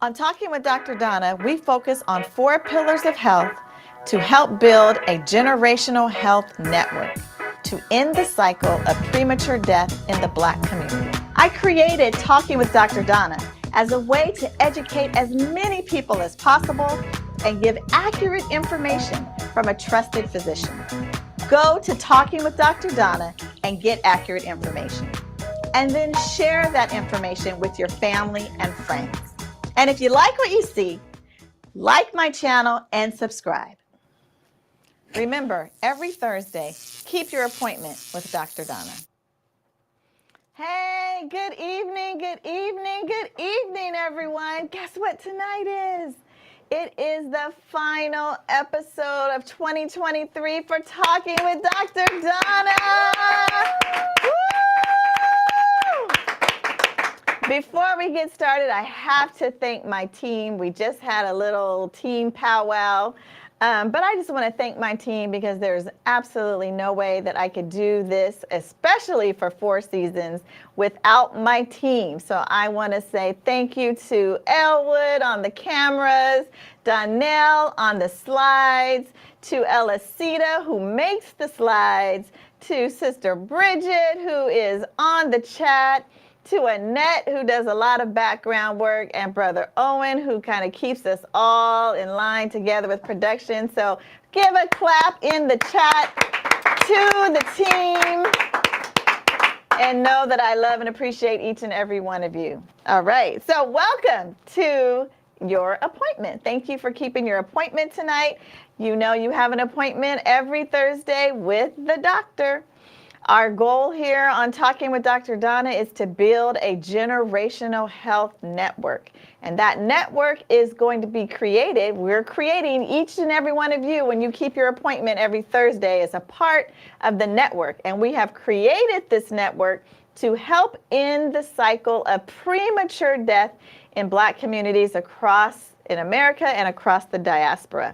On Talking with Dr. Donna, we focus on 4 pillars of health to help build a generational health network to end the cycle of premature death in the Black community. I created Talking with Dr. Donna as a way to educate as many people as possible and give accurate information from a trusted physician. Go to Talking with Dr. Donna and get accurate information. And then share that information with your family and friends. And if you like what you see, like my channel and subscribe. Remember, every Thursday, keep your appointment with Dr. Donna. Hey, good evening, everyone. Guess what tonight is? It is the final episode of 2023 for Talking with Dr. Donna. Woo! Before we get started, I have to thank my team. We just had a little team powwow, but I just want to thank my team because there's absolutely no way that I could do this, especially for 4 seasons, without my team. So I want to say thank you to Elwood on the cameras, Donnell on the slides, to Elisita who makes the slides, to Sister Bridget who is on the chat, to Annette, who does a lot of background work, and Brother Owen, who kind of keeps us all in line together with production. So give a clap in the chat to the team, and know that I love and appreciate each and every one of you. All right, so welcome to your appointment. Thank you for keeping your appointment tonight. You know you have an appointment every Thursday with the doctor. Our goal here on Talking with Dr. Donna is to build a generational health network. And that network is going to be created. We're creating each and every one of you when you keep your appointment every Thursday as a part of the network. And we have created this network to help end the cycle of premature death in Black communities across in America and across the diaspora.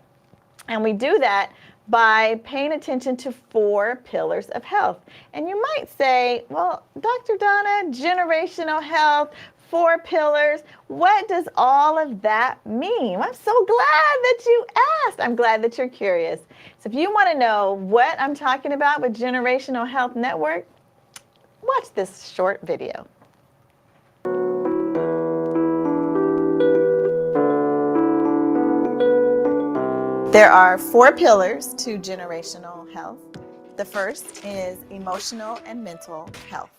And we do that by paying attention to 4 pillars of health. And you might say, well, Dr. Donna, generational health, 4 pillars, what does all of that mean? Well, I'm so glad that you asked. I'm glad that you're curious. So if you want to know what I'm talking about with Generational Health Network, watch this short video. There are 4 pillars to generational health. The first is emotional and mental health.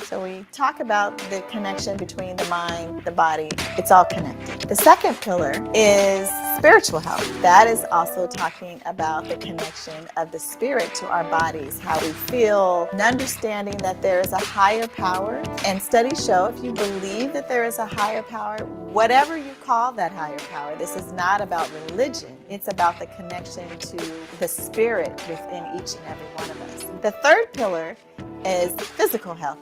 So we talk about the connection between the mind, the body, it's all connected. The second pillar is spiritual health. That is also talking about the connection of the spirit to our bodies, how we feel, and understanding that there is a higher power. And studies show if you believe that there is a higher power, whatever you call that higher power, this is not about religion. It's about the connection to the spirit within each and every one of us. The third pillar is physical health.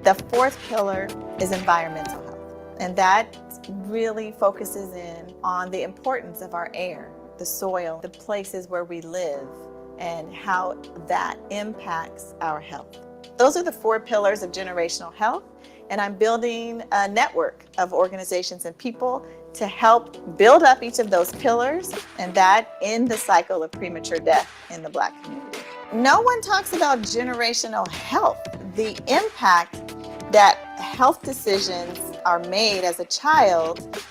The fourth pillar is environmental health, and that really focuses in on the importance of our air, the soil, the places where we live, and how that impacts our health. Those are the 4 pillars of generational health, and I'm building a network of organizations and people to help build up each of those pillars, and that end the cycle of premature death in the Black community. No one talks about generational health, the impact that health decisions are made as a child,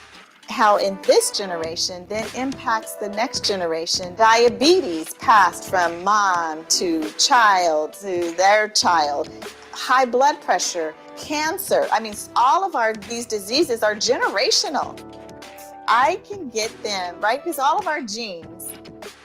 how in this generation then impacts the next generation. Diabetes passed from mom to child to their child, high blood pressure, cancer. I mean, all of these diseases are generational. I can get them, right? Because all of our genes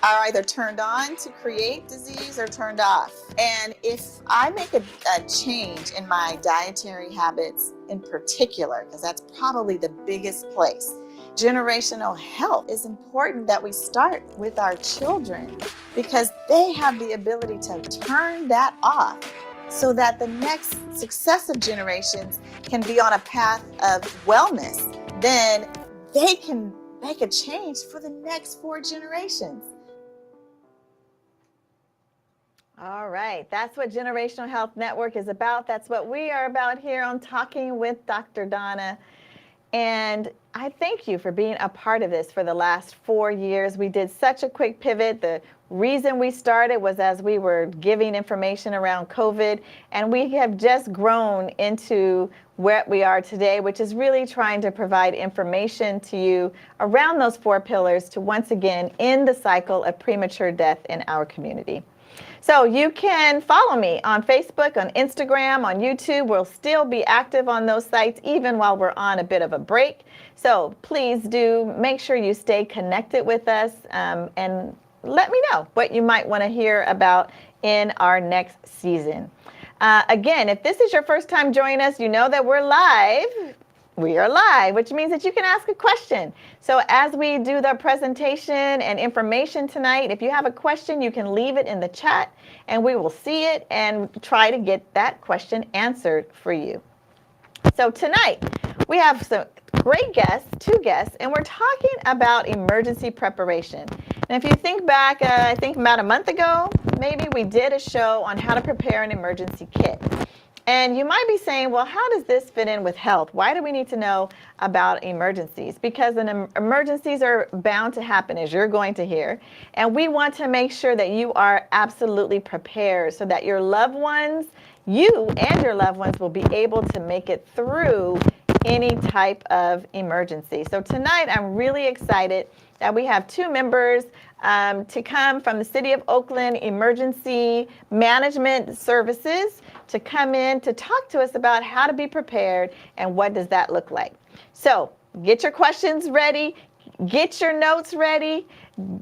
are either turned on to create disease or turned off. And if I make a change in my dietary habits in particular, because that's probably the biggest place, generational health is important that we start with our children because they have the ability to turn that off so that the next successive generations can be on a path of wellness. Then they can make a change for the next 4 generations. All right, that's what Generational Health Network is about. That's what we are about here on Talking with Dr. Donna. And I thank you for being a part of this for the last 4 years. We did such a quick pivot. The reason we started was as we were giving information around COVID, and we have just grown into where we are today, which is really trying to provide information to you around those 4 pillars to once again end the cycle of premature death in our community. So you can follow me on Facebook, on Instagram, on YouTube. We'll still be active on those sites even while we're on a bit of a break. So please do make sure you stay connected with us, and let me know what you might want to hear about in our next season. Again, if this is your first time joining us, you know that we're live. We are live, which means that you can ask a question. So as we do the presentation and information tonight, if you have a question, you can leave it in the chat and we will see it and try to get that question answered for you. So tonight we have some great guests, 2 guests, and we're talking about emergency preparation. And if you think back, I think about a month ago, maybe we did a show on how to prepare an emergency kit. And you might be saying, well, how does this fit in with health? Why do we need to know about emergencies? Because emergencies are bound to happen, as you're going to hear. And we want to make sure that you are absolutely prepared so that your loved ones, you and your loved ones, will be able to make it through any type of emergency. So tonight, I'm really excited that we have 2 members to come from the City of Oakland Emergency Management Services to come in to talk to us about how to be prepared and what does that look like. So get your questions ready, get your notes ready,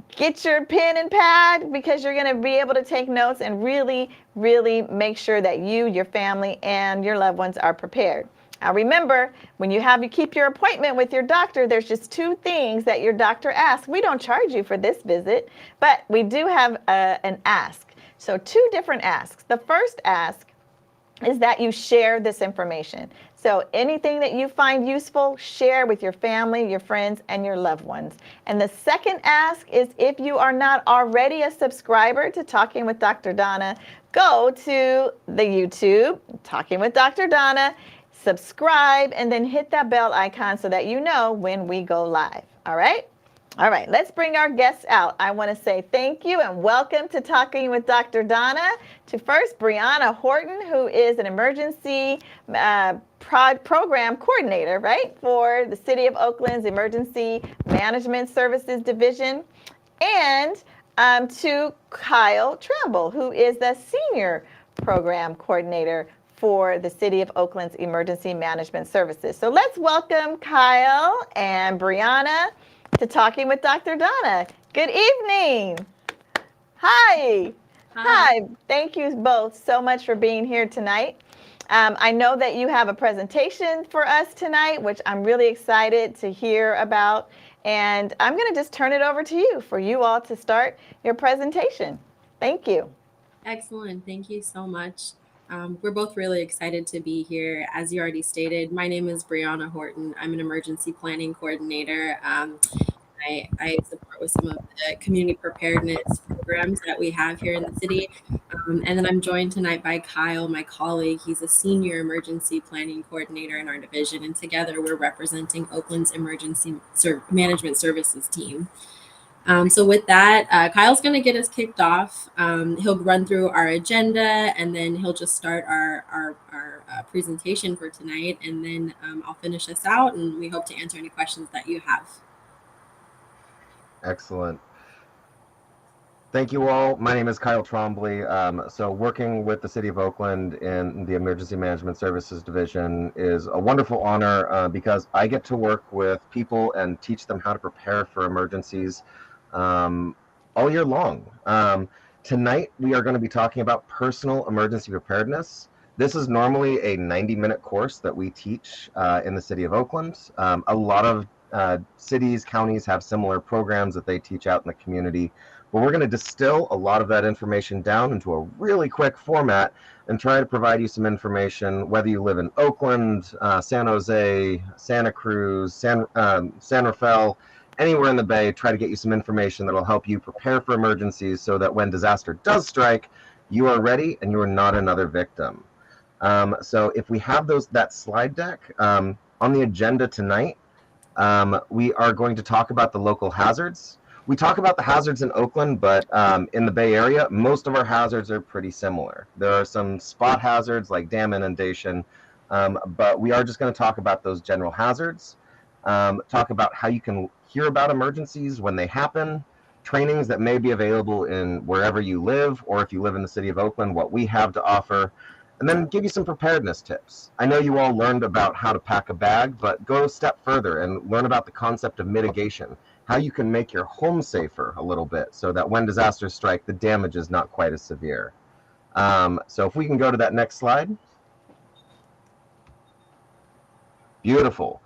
get your pen and pad, because you're going to be able to take notes and really, really make sure that you, your family, and your loved ones are prepared. Now remember, when you keep your appointment with your doctor, there's just 2 things that your doctor asks. We don't charge you for this visit, but we do have an ask. So 2 different asks. The first ask is that you share this information. So anything that you find useful, share with your family, your friends, and your loved ones. And the second ask is, if you are not already a subscriber to Talking with Dr. Donna, go to the YouTube, Talking with Dr. Donna, subscribe, and then hit that bell icon so that you know when we go live. All right? All right, let's bring our guests out. I want to say thank you and welcome to Talking with Dr. Donna. To first, Brianna Horton, who is an emergency program coordinator, right, for the City of Oakland's Emergency Management Services Division. And to Kyle Tramble, who is the senior program coordinator for the City of Oakland's Emergency Management Services. So let's welcome Kyle and Brianna to Talking with Dr. Donna. Good evening. Hi. Hi. Thank you both so much for being here tonight. I know that you have a presentation for us tonight, which I'm really excited to hear about. And I'm going to just turn it over to you for you all to start your presentation. Thank you. Excellent. Thank you so much. We're both really excited to be here. As you already stated, my name is Brianna Horton. I'm an emergency planning coordinator. I support with some of the community preparedness programs that we have here in the city. And then I'm joined tonight by Kyle, my colleague. He's a senior emergency planning coordinator in our division. And together we're representing Oakland's emergency management services team. So with that, Kyle's going to get us kicked off. He'll run through our agenda, and then he'll just start our presentation for tonight. And then I'll finish us out, and we hope to answer any questions that you have. Excellent. Thank you all. My name is Kyle Trombley. So working with the City of Oakland in the Emergency Management Services Division is a wonderful honor because I get to work with people and teach them how to prepare for emergencies all year long. Tonight, we are going to be talking about personal emergency preparedness. This is normally a 90-minute course that we teach in the City of Oakland. A lot of cities, counties have similar programs that they teach out in the community. But we're going to distill a lot of that information down into a really quick format and try to provide you some information, whether you live in Oakland, San Jose, Santa Cruz, San Rafael, anywhere in the Bay, try to get you some information that will help you prepare for emergencies so that when disaster does strike, You are ready, and you are not another victim. So if we have that slide deck on the agenda tonight, we are going to talk about the local hazards. We talk about the hazards in Oakland, but in the Bay Area, most of our hazards are pretty similar. There are some spot hazards like dam inundation, but we are just going to talk about those general hazards, talk about how you can hear about emergencies when they happen, trainings that may be available in wherever you live, or if you live in the city of Oakland, what we have to offer, and then give you some preparedness tips. I know you all learned about how to pack a bag, but go a step further and learn about the concept of mitigation, how you can make your home safer a little bit so that when disasters strike, the damage is not quite as severe. So if we can go to that next slide. Beautiful.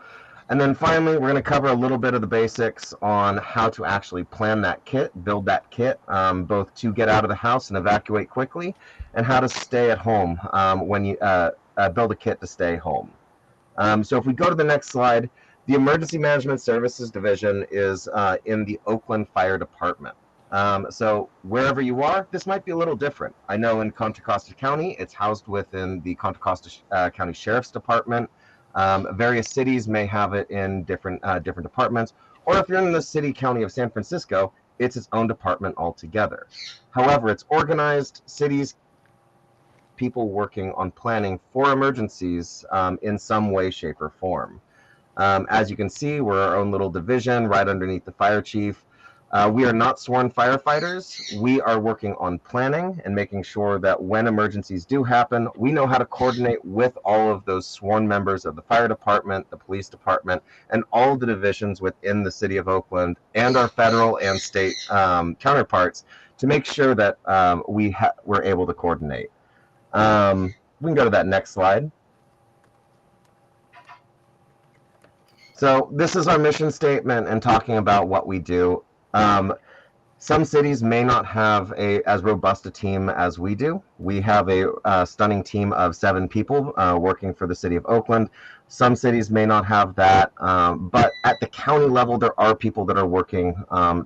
And then finally, we're going to cover a little bit of the basics on how to actually plan that kit, build that kit, both to get out of the house and evacuate quickly, and how to stay at home when you build a kit to stay home. So if we go to the next slide, the Emergency Management Services Division is in the Oakland Fire Department. So wherever you are, this might be a little different. I know in Contra Costa County, it's housed within the Contra Costa County Sheriff's Department. Various cities may have it in different departments, or if you're in the city county of San Francisco, it's its own department altogether. However, it's organized cities, people working on planning for emergencies in some way, shape, or form. As you can see, we're our own little division right underneath the fire chief. We are not sworn firefighters. We are working on planning and making sure that when emergencies do happen, we know how to coordinate with all of those sworn members of the fire department, the police department, and all of the divisions within the city of Oakland and our federal and state counterparts to make sure that we're able to coordinate. We can go to that next slide. So this is our mission statement and talking about what we do. Some cities may not have as robust a team as we do. We have a stunning team of 7 people working for the city of Oakland. Some cities may not have that, but at the county level, there are people that are working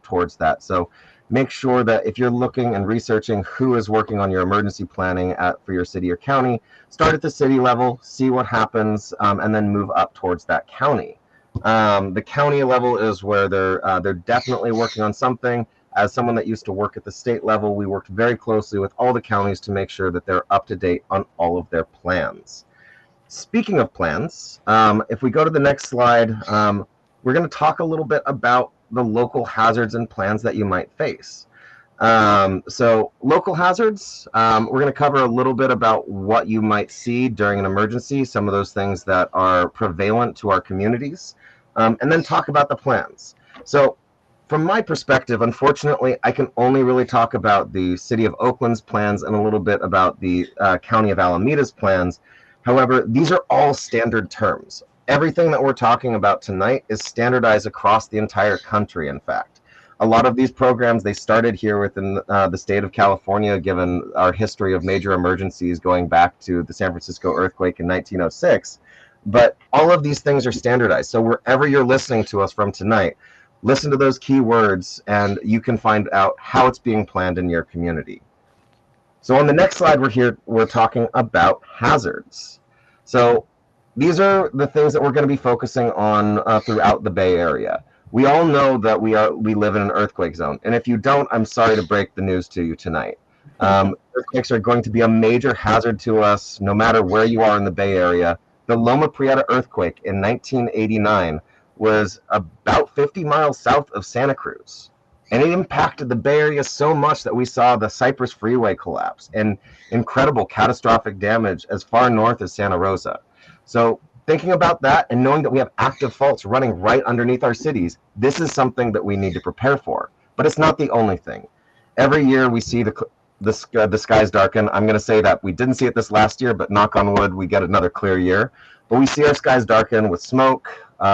towards that. So make sure that if you're looking and researching who is working on your emergency planning for your city or county, start at the city level, see what happens, and then move up towards that county. The county level is where they're definitely working on something. As someone that used to work at the state level, we worked very closely with all the counties to make sure that they're up to date on all of their plans. Speaking of plans, if we go to the next slide, we're going to talk a little bit about the local hazards and plans that you might face. So local hazards, we're going to cover a little bit about what you might see during an emergency, some of those things that are prevalent to our communities, and then talk about the plans. So from my perspective, unfortunately, I can only really talk about the City of Oakland's plans and a little bit about the County of Alameda's plans. However, these are all standard terms. Everything that we're talking about tonight is standardized across the entire country, in fact. A lot of these programs, they started here within the state of California, given our history of major emergencies going back to the San Francisco earthquake in 1906. But all of these things are standardized. So wherever you're listening to us from tonight, listen to those key words and you can find out how it's being planned in your community. So on the next slide, we're talking about hazards. So these are the things that we're going to be focusing on throughout the Bay Area. We all know that we live in an earthquake zone, and if you don't, I'm sorry to break the news to you tonight. Earthquakes are going to be a major hazard to us no matter where you are in the Bay Area. The Loma Prieta earthquake in 1989 was about 50 miles south of Santa Cruz, and it impacted the Bay Area so much that we saw the Cypress Freeway collapse and incredible catastrophic damage as far north as Santa Rosa. So thinking about that and knowing that we have active faults running right underneath our cities, this is something that we need to prepare for. But it's not the only thing. Every year we see the skies darken. I'm going to say that we didn't see it this last year, but knock on wood, we get another clear year. But we see our skies darken with smoke.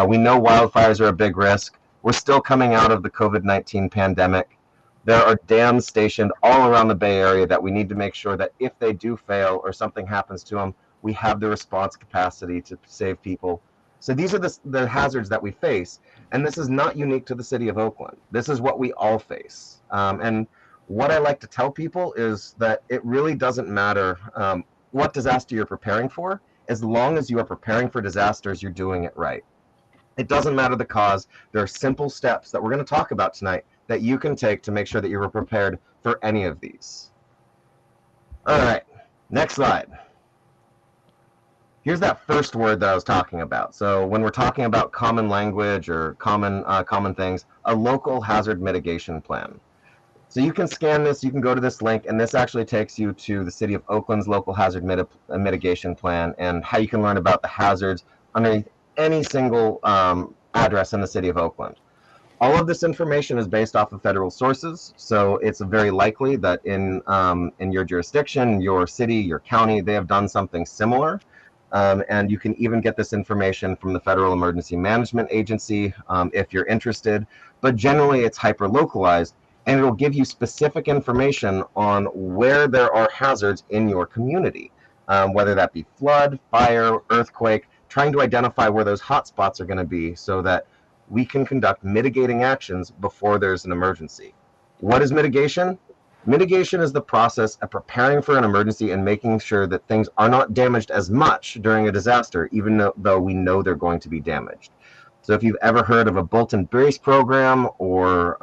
We know wildfires are a big risk. We're still coming out of the COVID-19 pandemic. There are dams stationed all around the Bay Area that we need to make sure that if they do fail or something happens to them, we have the response capacity to save people. So these are the hazards that we face, and this is not unique to the city of Oakland. This is what we all face. And what I like to tell people is that it really doesn't matter what disaster you're preparing for. As long as you are preparing for disasters, you're doing it right. It doesn't matter the cause. There are simple steps that we're going to talk about tonight that you can take to make sure that you're prepared for any of these. All right, next slide. Here's that first word that I was talking about. So when we're talking about common language or common things, a local hazard mitigation plan. So you can scan this, you can go to this link, and this actually takes you to the City of Oakland's local hazard mitigation plan and how you can learn about the hazards underneath any single address in the City of Oakland. All of this information is based off of federal sources, so it's very likely that in your jurisdiction, your city, your county, they have done something similar. And you can even get this information from the Federal Emergency Management Agency if you're interested. But generally, it's hyper-localized, and it'll give you specific information on where there are hazards in your community, whether that be flood, fire, earthquake, trying to identify where those hotspots are going to be so that we can conduct mitigating actions before there's an emergency. What is mitigation? Mitigation is the process of preparing for an emergency and making sure that things are not damaged as much during a disaster, even though we know they're going to be damaged. So if you've ever heard of a bolt and brace program, or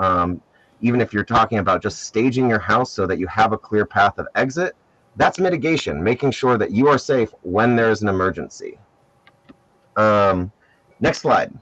even if you're talking about just staging your house so that you have a clear path of exit, that's mitigation, making sure that you are safe when there's an emergency. Next slide.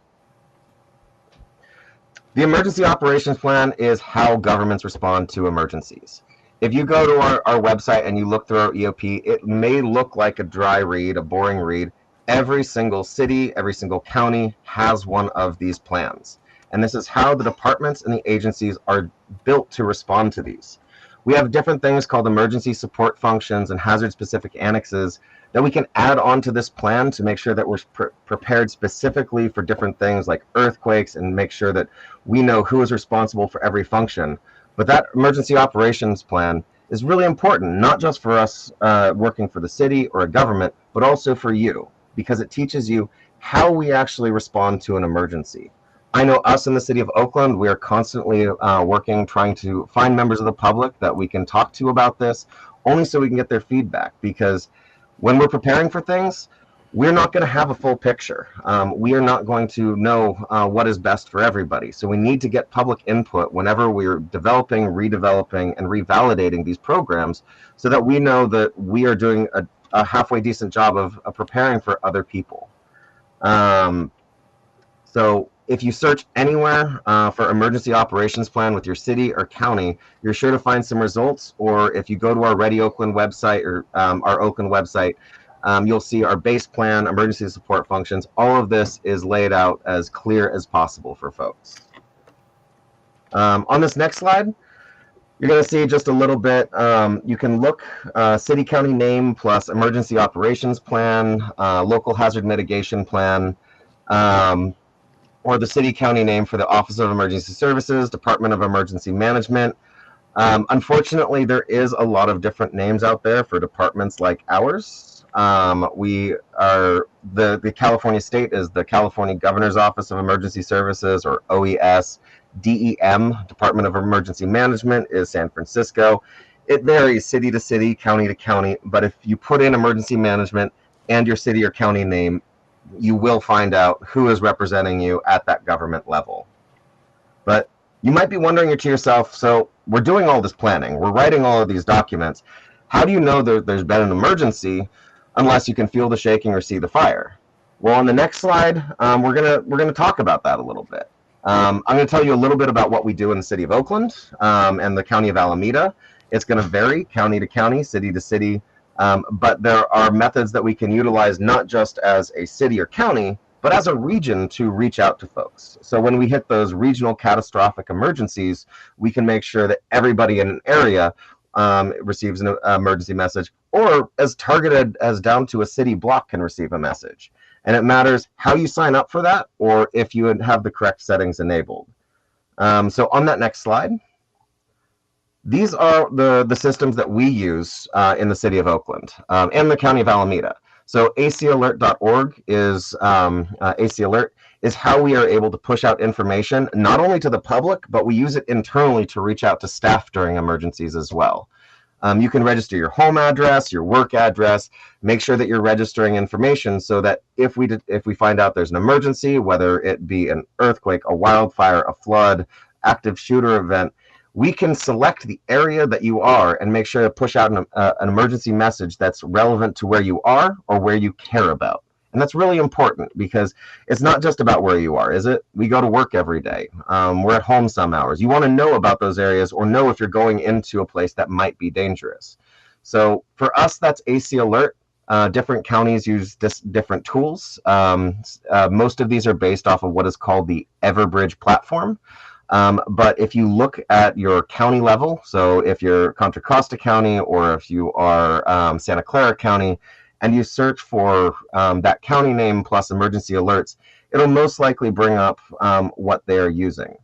The Emergency Operations Plan is how governments respond to emergencies. If you go to our website and you look through our EOP, it may look like a dry read, a boring read. Every single city, every single county has one of these plans. And this is how the departments and the agencies are built to respond to these. We have different things called emergency support functions and hazard-specific annexes that we can add on to this plan to make sure that we're prepared specifically for different things like earthquakes, and make sure that we know who is responsible for every function. But that emergency operations plan is really important, not just for us working for the city or a government, but also for you, because it teaches you how we actually respond to an emergency. I know us in the City of Oakland, we are constantly working, trying to find members of the public that we can talk to about this, only so we can get their feedback, because when we're preparing for things, we're not going to have a full picture. We are not going to know what is best for everybody. So we need to get public input whenever we're developing, redeveloping, and revalidating these programs, so that we know that we are doing a halfway decent job of preparing for other people. So if you search anywhere for emergency operations plan with your city or county, you're sure to find some results. Or if you go to our Ready Oakland website, or our Oakland website, you'll see our base plan, emergency support functions. All of this is laid out as clear as possible for folks. On this next slide, you're going to see just a little bit. You can look city county name plus emergency operations plan, local hazard mitigation plan, or the city county name for the Office of Emergency Services, Department of Emergency Management. Unfortunately, there is a lot of different names out there for departments like ours. We are, the California state is the California Governor's Office of Emergency Services, or OES. DEM, Department of Emergency Management, is San Francisco. It varies city to city, county to county, but if you put in emergency management and your city or county name, you will find out who is representing you at that government level. But you might be wondering to yourself, so we're doing all this planning, we're writing all of these documents. How do you know that there's been an emergency unless you can feel the shaking or see the fire? Well, on the next slide, we're gonna talk about that a little bit. I'm going to tell you a little bit about what we do in the City of Oakland and the County of Alameda. It's going to vary county to county, city to city. But there are methods that we can utilize not just as a city or county, but as a region to reach out to folks. So when we hit those regional catastrophic emergencies, we can make sure that everybody in an area receives an emergency message, or as targeted as down to a city block can receive a message. And it matters how you sign up for that, or if you have the correct settings enabled. So on that next slide, these are the systems that we use in the City of Oakland and the County of Alameda. So acalert.org is AC Alert. is how we are able to push out information, not only to the public, but we use it internally to reach out to staff during emergencies as well. You can register your home address, your work address, make sure that you're registering information so that if we find out there's an emergency, whether it be an earthquake, a wildfire, a flood, active shooter event, we can select the area that you are and make sure to push out an emergency message that's relevant to where you are or where you care about. And that's really important because it's not just about where you are, is it? We go to work every day. We're at home some hours. You want to know about those areas or know if you're going into a place that might be dangerous. So for us, that's AC Alert. Different counties use different tools. Most of these are based off of what is called the Everbridge platform. But if you look at your county level, so if you're Contra Costa County or if you are Santa Clara County, and you search for that county name plus emergency alerts, it'll most likely bring up what they're using.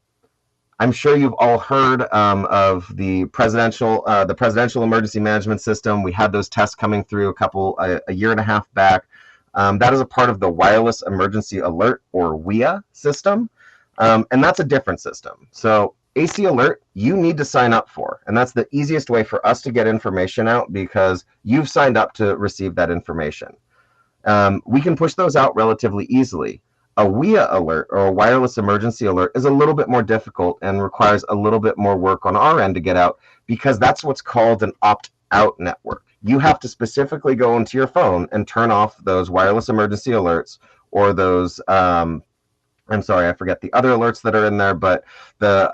I'm sure you've all heard of the presidential emergency management system. We had those tests coming through a year and a half back. That is a part of the wireless emergency alert or WEA system, and that's a different system. So AC Alert, you need to sign up for, and that's the easiest way for us to get information out because you've signed up to receive that information. We can push those out relatively easily. A WEA alert or a wireless emergency alert is a little bit more difficult and requires a little bit more work on our end to get out because that's what's called an opt-out network. You have to specifically go into your phone and turn off those wireless emergency alerts or those I'm sorry, I forget the other alerts that are in there, but the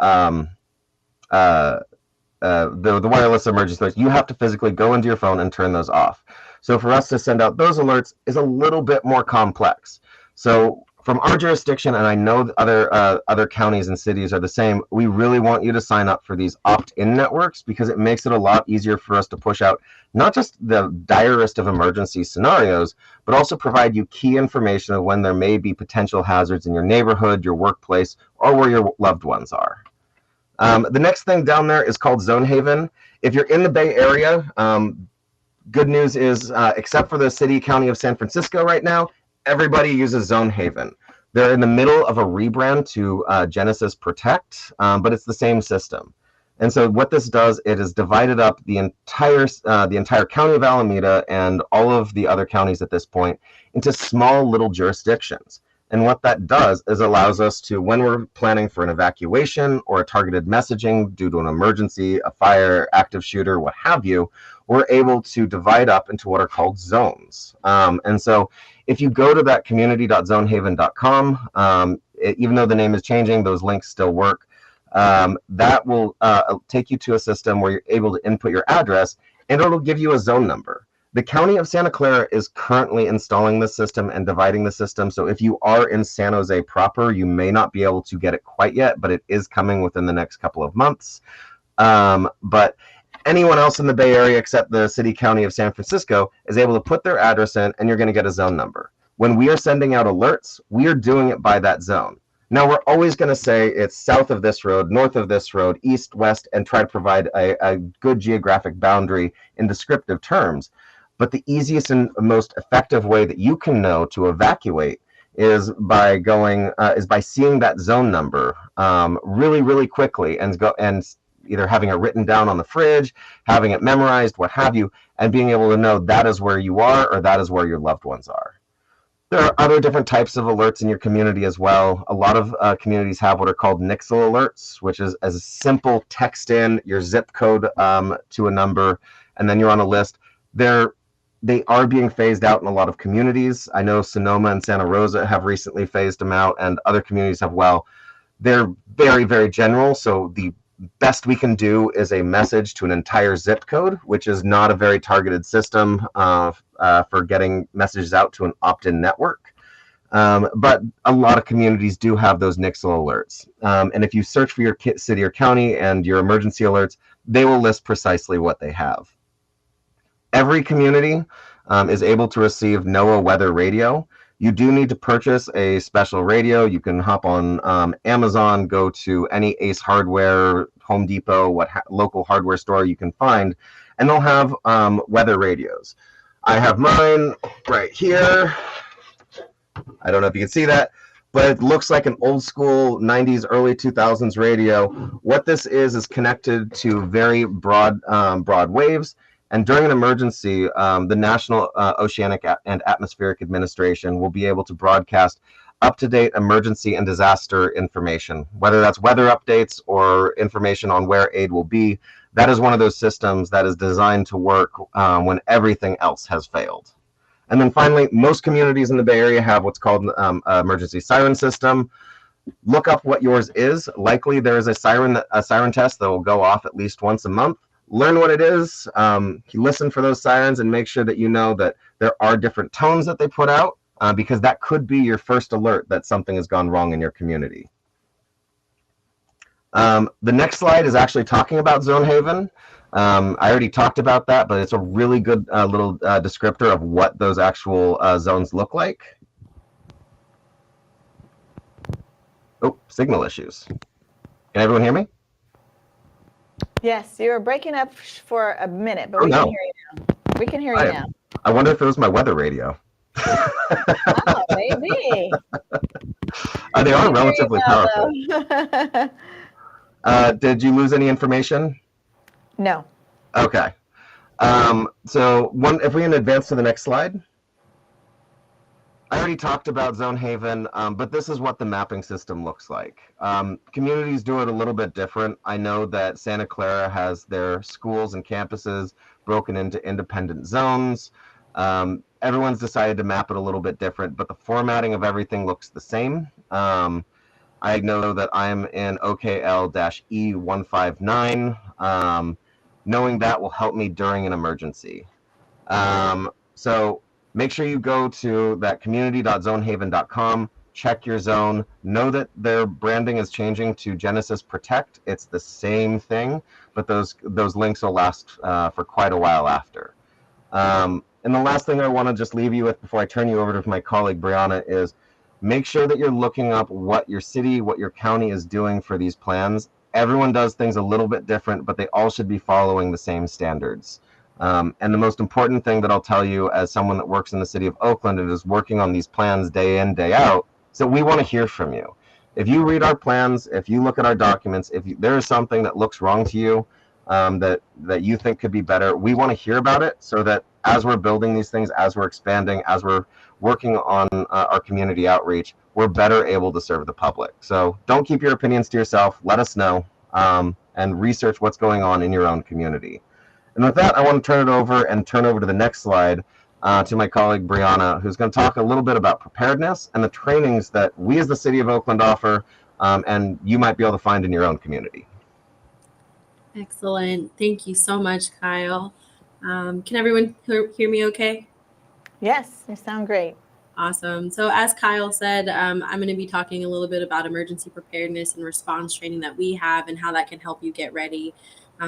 wireless emergency alerts, you have to physically go into your phone and turn those off. So for us to send out those alerts is a little bit more complex. So from our jurisdiction, and I know other counties and cities are the same, we really want you to sign up for these opt-in networks because it makes it a lot easier for us to push out not just the direst of emergency scenarios, but also provide you key information of when there may be potential hazards in your neighborhood, your workplace, or where your loved ones are. The next thing down there is called Zone Haven. If you're in the Bay Area, good news is, except for the city, county of San Francisco right now, everybody uses Zone Haven. They're in the middle of a rebrand to Genesis Protect, but it's the same system. And so what this does, it has divided up the entire county of Alameda and all of the other counties at this point into small little jurisdictions. And what that does is allows us to, when we're planning for an evacuation or a targeted messaging due to an emergency, a fire, active shooter, what have you, we're able to divide up into what are called zones. And so if you go to that community.zonehaven.com, even though the name is changing, those links still work. That will take you to a system where you're able to input your address and it'll give you a zone number. The county of Santa Clara is currently installing this system and dividing the system. So if you are in San Jose proper, you may not be able to get it quite yet, but it is coming within the next couple of months. But anyone else in the Bay Area except the city county of San Francisco is able to put their address in and you're going to get a zone number. When we are sending out alerts, we are doing it by that zone. Now, we're always going to say it's south of this road, north of this road, east, west, and try to provide a good geographic boundary in descriptive terms. But the easiest and most effective way that you can know to evacuate is by seeing that zone number really, really quickly and either having it written down on the fridge, having it memorized, what have you, and being able to know that is where you are or that is where your loved ones are. There are other different types of alerts in your community as well. A lot of communities have what are called Nixle alerts, which is as a simple text in your zip code to a number, and then you're on a list. They are being phased out in a lot of communities. I know Sonoma and Santa Rosa have recently phased them out, and other communities have well. They're very, very general, so the best we can do is a message to an entire zip code, which is not a very targeted system for getting messages out to an opt-in network. But a lot of communities do have those Nixle alerts. And if you search for your city or county and your emergency alerts, they will list precisely what they have. Every community is able to receive NOAA weather radio. You do need to purchase a special radio. You can hop on Amazon, go to any Ace Hardware, Home Depot, local hardware store you can find, and they'll have weather radios. I have mine right here. I don't know if you can see that. but it looks like an old school 90s, early 2000s radio. What this is connected to very broad waves. And during an emergency, the National Oceanic and Atmospheric Administration will be able to broadcast up-to-date emergency and disaster information, whether that's weather updates or information on where aid will be. That is one of those systems that is designed to work when everything else has failed. And then finally, most communities in the Bay Area have what's called an emergency siren system. Look up what yours is. Likely there is a siren test that will go off at least once a month. Learn what it is. Listen for those sirens and make sure that you know that there are different tones that they put out, because that could be your first alert that something has gone wrong in your community. The next slide is actually talking about Zone Haven. I already talked about that, but it's a really good little descriptor of what those actual zones look like. Oh, signal issues. Can everyone hear me? Yes, you were breaking up for a minute, but Oh, we no. can hear you now. We can hear you now. I wonder if it was my weather radio. Oh, maybe. They are relatively Well, powerful. though. Did you lose any information? No. Okay. So if we can advance to the next slide. I already talked about Zone Haven, but this is what the mapping system looks like. Communities do it a little bit different. I know that Santa Clara has their schools and campuses broken into independent zones. Everyone's decided to map it a little bit different, but the formatting of everything looks the same. I know that I'm in OKL-E159. Knowing that will help me during an emergency. So make sure you go to that community.zonehaven.com, check your zone, know that their branding is changing to Genesis Protect. It's the same thing, but those links will last for quite a while after. And the last thing I want to just leave you with before I turn you over to my colleague Brianna is make sure that you're looking up what your city, what your county is doing for these plans. Everyone does things a little bit different, but they all should be following the same standards. And the most important thing that I'll tell you as someone that works in the city of Oakland and is working on these plans day in, day out, is that we want to hear from you. If you read our plans, if you look at our documents, if there is something that looks wrong to you, that you think could be better, we want to hear about it so that as we're building these things, as we're expanding, as we're working on our community outreach, we're better able to serve the public. So don't keep your opinions to yourself. Let us know, and research what's going on in your own community. And with that, I want to turn over to the next slide to my colleague Brianna, who's going to talk a little bit about preparedness and the trainings that we as the City of Oakland offer, and you might be able to find in your own community. Excellent. Thank you so much, Kyle. Can everyone hear me okay? Yes, you sound great. Awesome. So as Kyle said, I'm going to be talking a little bit about emergency preparedness and response training that we have and how that can help you get ready.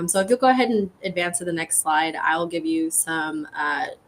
So if you'll go ahead and advance to the next slide, I'll give you some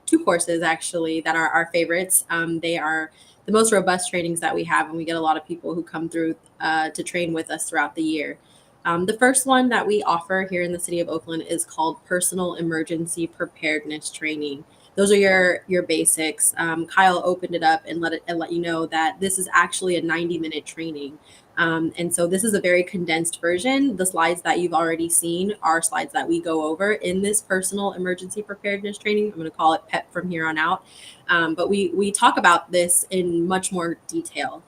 two courses actually that are our favorites. They are the most robust trainings that we have, and we get a lot of people who come through to train with us throughout the year. The first one that we offer here in the city of Oakland is called Personal Emergency Preparedness Training. Those are your basics. Kyle opened it up and let you know that this is actually a 90-minute training. And so this is a very condensed version. The slides that you've already seen are slides that we go over in this personal emergency preparedness training. I'm going to call it PEP from here on out. But we talk about this in much more detail.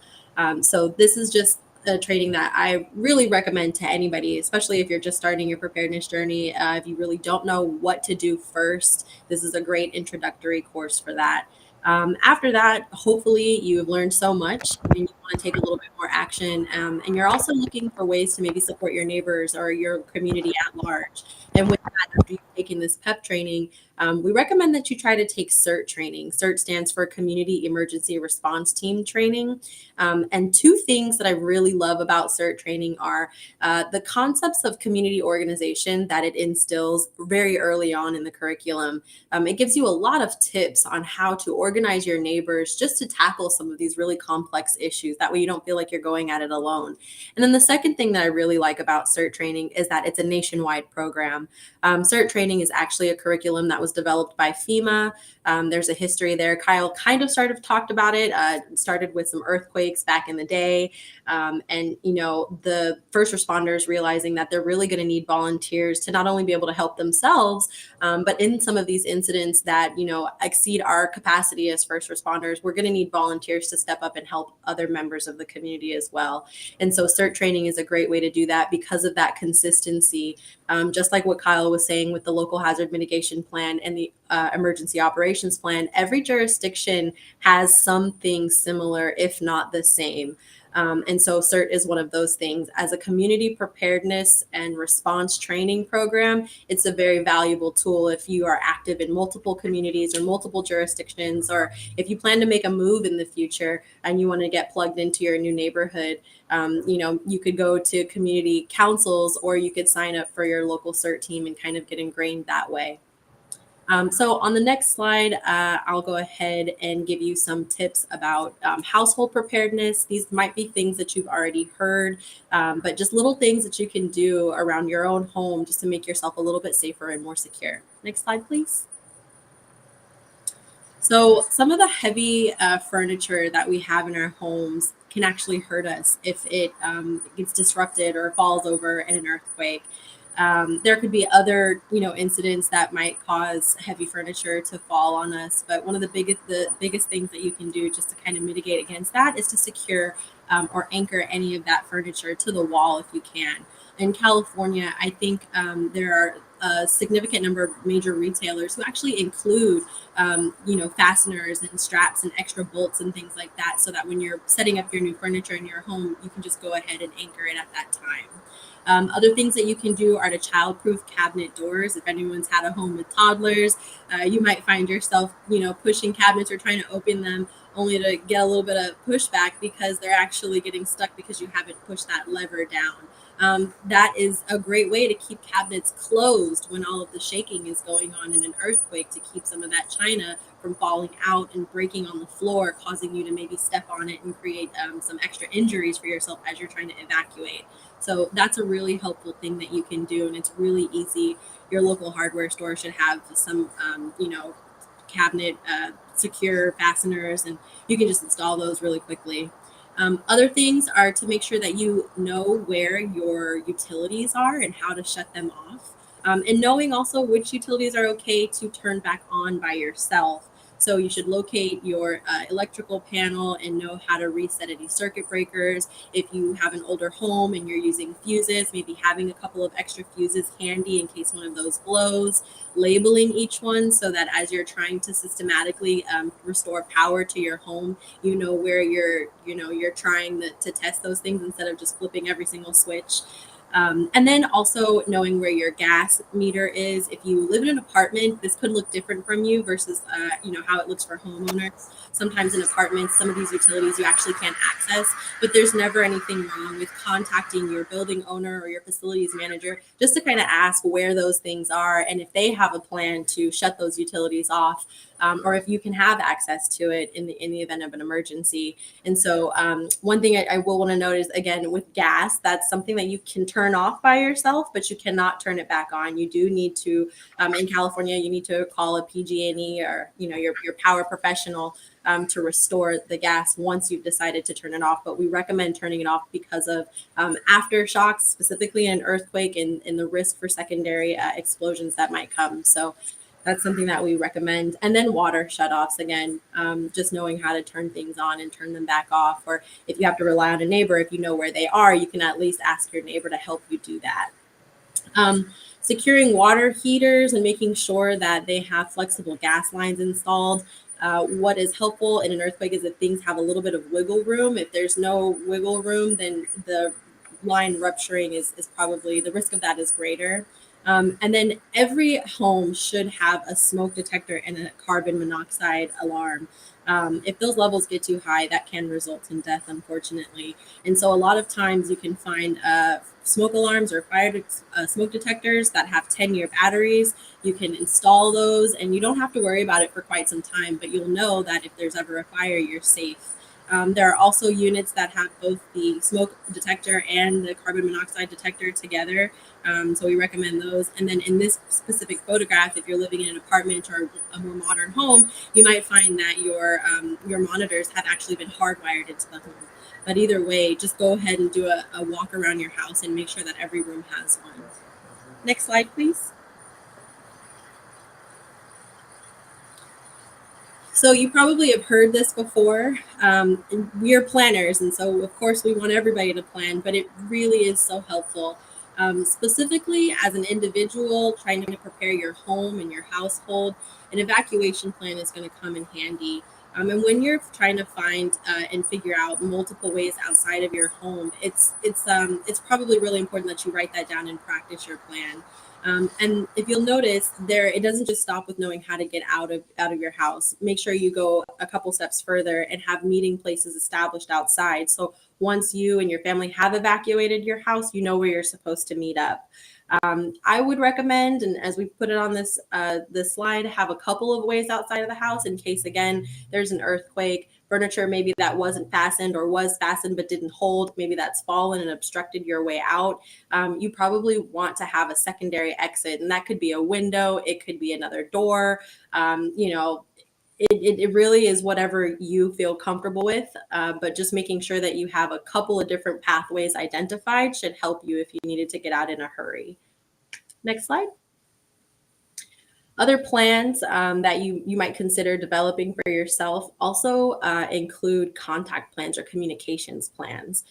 So this is just a training that I really recommend to anybody, especially if you're just starting your preparedness journey. If you really don't know what to do first, this is a great introductory course for that. After that, hopefully you've learned so much and you want to take a little bit more action. And you're also looking for ways to maybe support your neighbors or your community at large. And with that, after you've taken this PEP training, we recommend that you try to take CERT training. CERT stands for Community Emergency Response Team Training. And two things that I really love about CERT training are the concepts of community organization that it instills very early on in the curriculum. It gives you a lot of tips on how to organize your neighbors just to tackle some of these really complex issues. That way you don't feel like you're going at it alone. And then the second thing that I really like about CERT training is that it's a nationwide program. CERT training is actually a curriculum that was was developed by FEMA. There's a history there. Kyle kind of talked about it. Started with some earthquakes back in the day. And, you know, the first responders realizing that they're really going to need volunteers to not only be able to help themselves, but in some of these incidents that, you know, exceed our capacity as first responders, we're going to need volunteers to step up and help other members of the community as well. And so CERT training is a great way to do that because of that consistency. Just like what Kyle was saying with the local hazard mitigation plan and the emergency operations plan, every jurisdiction has something similar, if not the same. And so CERT is one of those things. As a community preparedness and response training program, it's a very valuable tool if you are active in multiple communities or multiple jurisdictions, or if you plan to make a move in the future and you want to get plugged into your new neighborhood. You know, you could go to community councils, or you could sign up for your local CERT team and kind of get ingrained that way. So on the next slide, I'll go ahead and give you some tips about household preparedness. These might be things that you've already heard, but just little things that you can do around your own home just to make yourself a little bit safer and more secure. Next slide, please. So some of the heavy furniture that we have in our homes can actually hurt us if it gets disrupted or falls over in an earthquake. There could be other, you know, incidents that might cause heavy furniture to fall on us. But one of the biggest things that you can do just to kind of mitigate against that is to secure or anchor any of that furniture to the wall if you can. In California, I think there are a significant number of major retailers who actually include, you know, fasteners and straps and extra bolts and things like that, so that when you're setting up your new furniture in your home, you can just go ahead and anchor it at that time. Other things that you can do are to childproof cabinet doors. If anyone's had a home with toddlers, you might find yourself, you know, pushing cabinets or trying to open them only to get a little bit of pushback because they're actually getting stuck because you haven't pushed that lever down. That is a great way to keep cabinets closed when all of the shaking is going on in an earthquake, to keep some of that china from falling out and breaking on the floor, causing you to maybe step on it and create some extra injuries for yourself as you're trying to evacuate. So that's a really helpful thing that you can do, and it's really easy. Your local hardware store should have some, you know, cabinet secure fasteners, and you can just install those really quickly. Other things are to make sure that you know where your utilities are and how to shut them off, and knowing also which utilities are okay to turn back on by yourself. So you should locate your electrical panel and know how to reset any circuit breakers. If you have an older home and you're using fuses, maybe having a couple of extra fuses handy in case one of those blows. Labeling each one so that as you're trying to systematically restore power to your home, you know where you're trying to test those things instead of just flipping every single switch. And then also knowing where your gas meter is. If you live in an apartment, this could look different from you versus, you know, how it looks for homeowners. Sometimes in apartments, some of these utilities you actually can't access, but there's never anything wrong with contacting your building owner or your facilities manager just to kind of ask where those things are and if they have a plan to shut those utilities off, or if you can have access to it in the event of an emergency. And so one thing I will want to note is, again, with gas, that's something that you can turn off by yourself, but you cannot turn it back on. You do need to, in California, you need to call a PG&E or, you know, your power professional to restore the gas once you've decided to turn it off. But we recommend turning it off because of aftershocks, specifically in an earthquake, and the risk for secondary explosions that might come. So that's something that we recommend. And then water shutoffs, again, just knowing how to turn things on and turn them back off. Or if you have to rely on a neighbor, if you know where they are, you can at least ask your neighbor to help you do that. Securing water heaters and making sure that they have flexible gas lines installed. What is helpful in an earthquake is that things have a little bit of wiggle room. If there's no wiggle room, then the line rupturing is probably, the risk of that is greater. And then every home should have a smoke detector and a carbon monoxide alarm. If those levels get too high, that can result in death, unfortunately. And so a lot of times you can find smoke alarms or smoke detectors that have 10-year batteries. You can install those and you don't have to worry about it for quite some time, but you'll know that if there's ever a fire, you're safe. There are also units that have both the smoke detector and the carbon monoxide detector together. So we recommend those. And then in this specific photograph, if you're living in an apartment or a more modern home, you might find that your monitors have actually been hardwired into the home. But either way, just go ahead and do a walk around your house and make sure that every room has one. Next slide, please. So you probably have heard this before. We are planners, and so of course we want everybody to plan, but it really is so helpful. Specifically, as an individual trying to prepare your home and your household, an evacuation plan is going to come in handy. And when you're trying to find and figure out multiple ways outside of your home, it's probably really important that you write that down and practice your plan. And if you'll notice there, it doesn't just stop with knowing how to get out of your house. Make sure you go a couple steps further and have meeting places established outside. So once you and your family have evacuated your house, you know where you're supposed to meet up. I would recommend, and as we put it on this slide, have a couple of ways outside of the house in case, again, there's an earthquake. Furniture maybe that wasn't fastened or was fastened but didn't hold, maybe that's fallen and obstructed your way out. You probably want to have a secondary exit, and that could be a window, it could be another door. It really is whatever you feel comfortable with, but just making sure that you have a couple of different pathways identified should help you if you needed to get out in a hurry. Next slide. Other plans that you might consider developing for yourself also include contact plans or communications plans.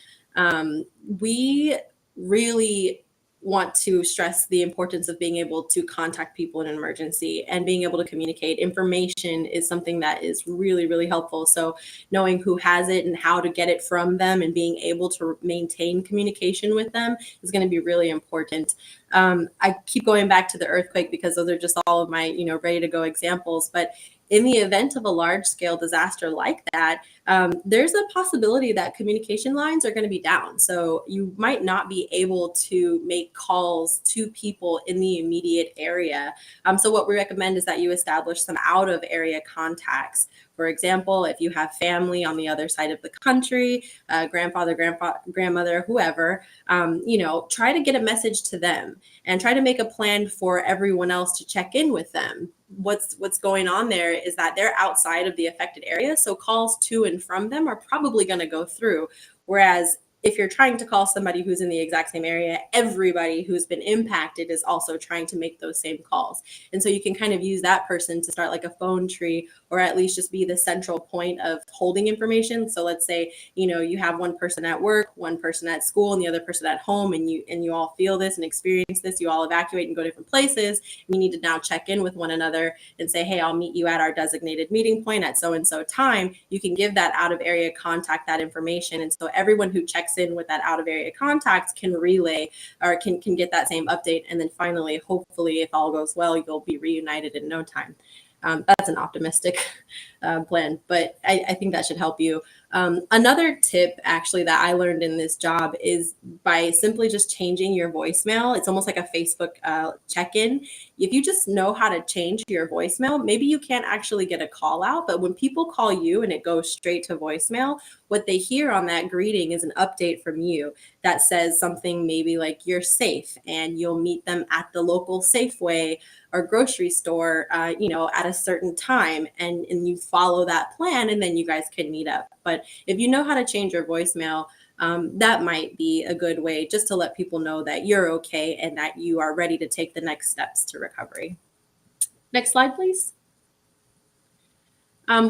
We really want to stress the importance of being able to contact people in an emergency and being able to communicate. Information is something that is really, really helpful. So knowing who has it and how to get it from them and being able to maintain communication with them is going to be really important. I keep going back to the earthquake because those are just all of my, ready to go examples. But in the event of a large scale disaster like that, there's a possibility that communication lines are going to be down. So you might not be able to make calls to people in the immediate area. So what we recommend is that you establish some out of area contacts. For example, if you have family on the other side of the country, grandfather, grandmother, whoever, try to get a message to them and try to make a plan for everyone else to check in with them. What's going on there is that they're outside of the affected area, so calls to and from them are probably going to go through. Whereas if you're trying to call somebody who's in the exact same area, everybody who's been impacted is also trying to make those same calls. And so you can kind of use that person to start like a phone tree, or at least just be the central point of holding information. So let's say, you have one person at work, one person at school, and the other person at home, and you all feel this and experience this. You all evacuate and go different places. You need to now check in with one another and say, hey, I'll meet you at our designated meeting point at so-and-so time. You can give that out of area contact that information. And so everyone who checks in with that out of area contact can relay or can get that same update. And then finally, hopefully, if all goes well, you'll be reunited in no time. That's an optimistic plan, but I think that should help you. Another tip actually that I learned in this job is by simply just changing your voicemail. It's almost like a Facebook check-in. If you just know how to change your voicemail, maybe you can't actually get a call out, but when people call you and it goes straight to voicemail, what they hear on that greeting is an update from you that says something maybe like you're safe and you'll meet them at the local Safeway or grocery store, at a certain time, and you follow that plan, and then you guys can meet up. But if you know how to change your voicemail, that might be a good way just to let people know that you're okay and that you are ready to take the next steps to recovery. Next slide, please.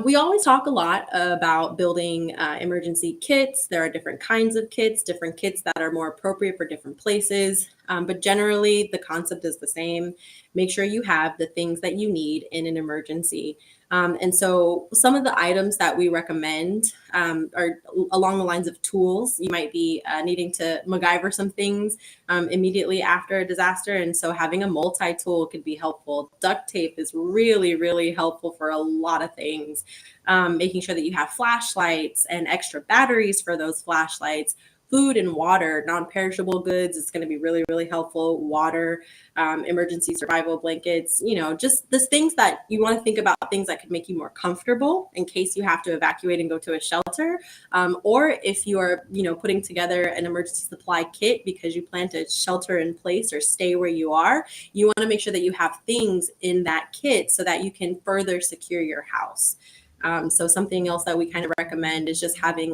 We always talk a lot about building emergency kits. There are different kinds of kits, different kits that are more appropriate for different places. But generally, the concept is the same. Make sure you have the things that you need in an emergency. And so some of the items that we recommend are along the lines of tools. You might be needing to MacGyver some things immediately after a disaster. And so having a multi-tool could be helpful. Duct tape is really, really helpful for a lot of things. Making sure that you have flashlights and extra batteries for those flashlights. food and water, non-perishable goods. It's going to be really, really helpful. Water, emergency survival blankets, just the things that you want to think about, things that could make you more comfortable in case you have to evacuate and go to a shelter. Or if you are, putting together an emergency supply kit because you plan to shelter in place or stay where you are, you want to make sure that you have things in that kit so that you can further secure your house. So something else that we kind of recommend is just having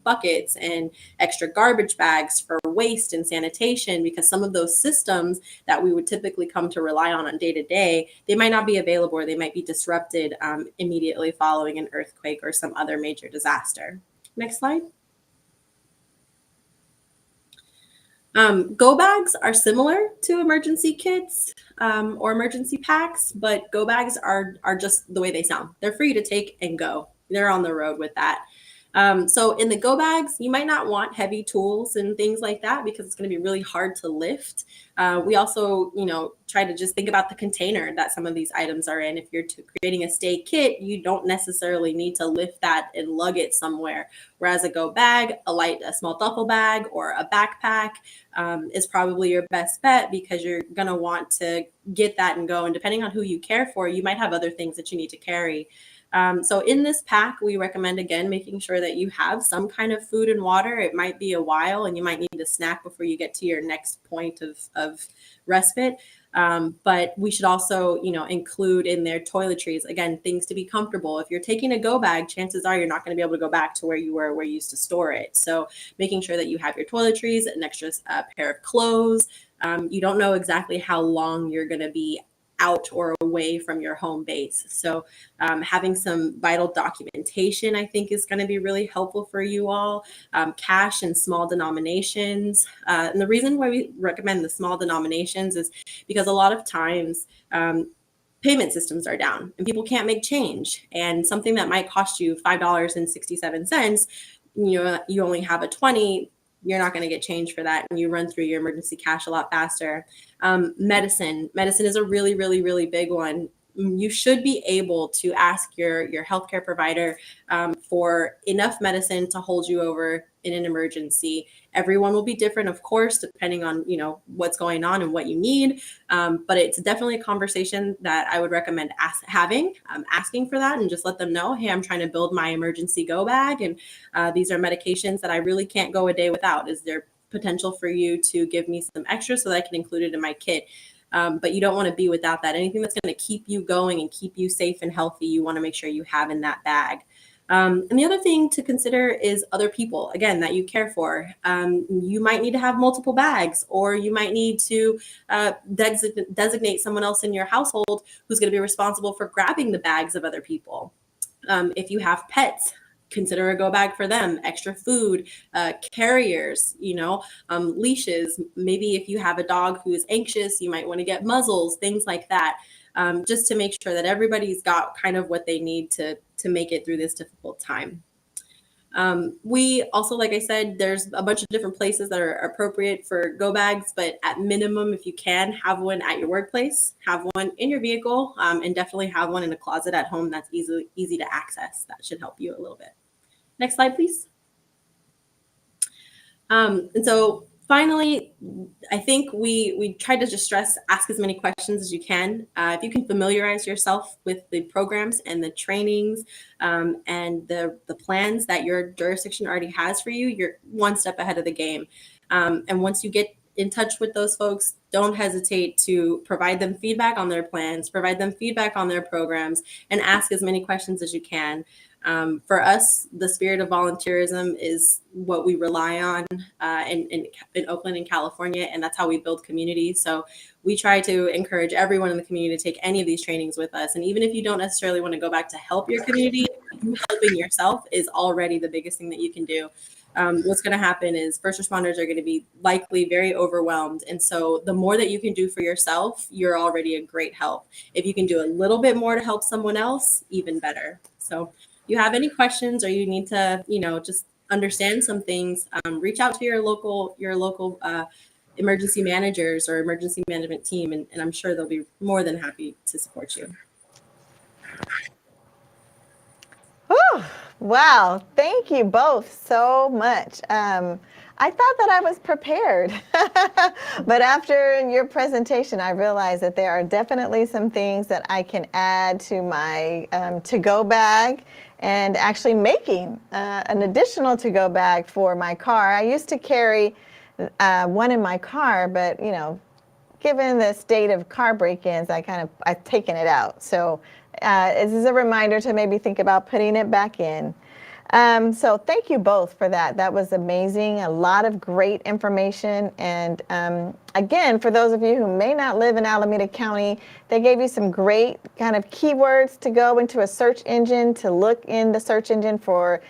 buckets and extra garbage bags for waste and sanitation, because some of those systems that we would typically come to rely on day to day, they might not be available, or they might be disrupted immediately following an earthquake or some other major disaster. Next slide. Go bags are similar to emergency kits or emergency packs, but go bags are just the way they sound. They're free to take and go. They're on the road with that. So in the go bags, you might not want heavy tools and things like that because it's going to be really hard to lift. We also, try to just think about the container that some of these items are in. If you're creating a stay kit, you don't necessarily need to lift that and lug it somewhere. Whereas a go bag, a small duffel bag or a backpack is probably your best bet, because you're going to want to get that and go. And depending on who you care for, you might have other things that you need to carry. So in this pack, we recommend, again, making sure that you have some kind of food and water. It might be a while and you might need a snack before you get to your next point of respite. But we should also, include in there toiletries, again, things to be comfortable. If you're taking a go bag, chances are you're not going to be able to go back to where you were, where you used to store it. So making sure that you have your toiletries, an extra pair of clothes. You don't know exactly how long you're going to be out or away from your home base. So having some vital documentation, I think, is going to be really helpful for you all. Cash in small denominations. And the reason why we recommend the small denominations is because a lot of times payment systems are down and people can't make change. And something that might cost you $5.67, you only have a 20, you're not going to get change for that, and you run through your emergency cash a lot faster. Medicine is a really, really, really big one. You should be able to ask your healthcare provider for enough medicine to hold you over in an emergency. Everyone will be different, of course, depending on what's going on and what you need. But it's definitely a conversation that I would recommend asking for that, and just let them know, hey, I'm trying to build my emergency go bag, and these are medications that I really can't go a day without. Is there potential for you to give me some extra so that I can include it in my kit? But you don't want to be without that. Anything that's going to keep you going and keep you safe and healthy, you want to make sure you have in that bag. And the other thing to consider is other people, again, that you care for. You might need to have multiple bags, or you might need to designate someone else in your household who's going to be responsible for grabbing the bags of other people. If you have pets, consider a go bag for them, extra food, carriers, leashes. Maybe if you have a dog who is anxious, you might want to get muzzles, things like that, just to make sure that everybody's got kind of what they need to make it through this difficult time. We also, like I said, there's a bunch of different places that are appropriate for go bags, but at minimum, if you can, have one at your workplace, have one in your vehicle, and definitely have one in a closet at home that's easy to access. That should help you a little bit. Next slide, please. And so finally, I think we tried to just stress, ask as many questions as you can. If you can familiarize yourself with the programs and the trainings and the plans that your jurisdiction already has for you, you're one step ahead of the game. And once you get in touch with those folks, don't hesitate to provide them feedback on their plans, provide them feedback on their programs, and ask as many questions as you can. For us, the spirit of volunteerism is what we rely on in Oakland and California, and that's how we build community. So we try to encourage everyone in the community to take any of these trainings with us. And even if you don't necessarily want to go back to help your community, you helping yourself is already the biggest thing that you can do. What's going to happen is first responders are going to be likely very overwhelmed. And so the more that you can do for yourself, you're already a great help. If you can do a little bit more to help someone else, even better. So if you have any questions, or you need to, just understand some things, reach out to your local emergency managers or emergency management team, and I'm sure they'll be more than happy to support you. Whew. Wow, thank you both so much. I thought that I was prepared, but after your presentation, I realized that there are definitely some things that I can add to my to-go bag, and actually making an additional to-go bag for my car. I used to carry one in my car, but given the state of car break-ins, I've taken it out. So this is a reminder to maybe think about putting it back in. So thank you both for that. That was amazing. A lot of great information. And again, for those of you who may not live in Alameda County, they gave you some great kind of keywords to go into a search engine, to look in the search engine for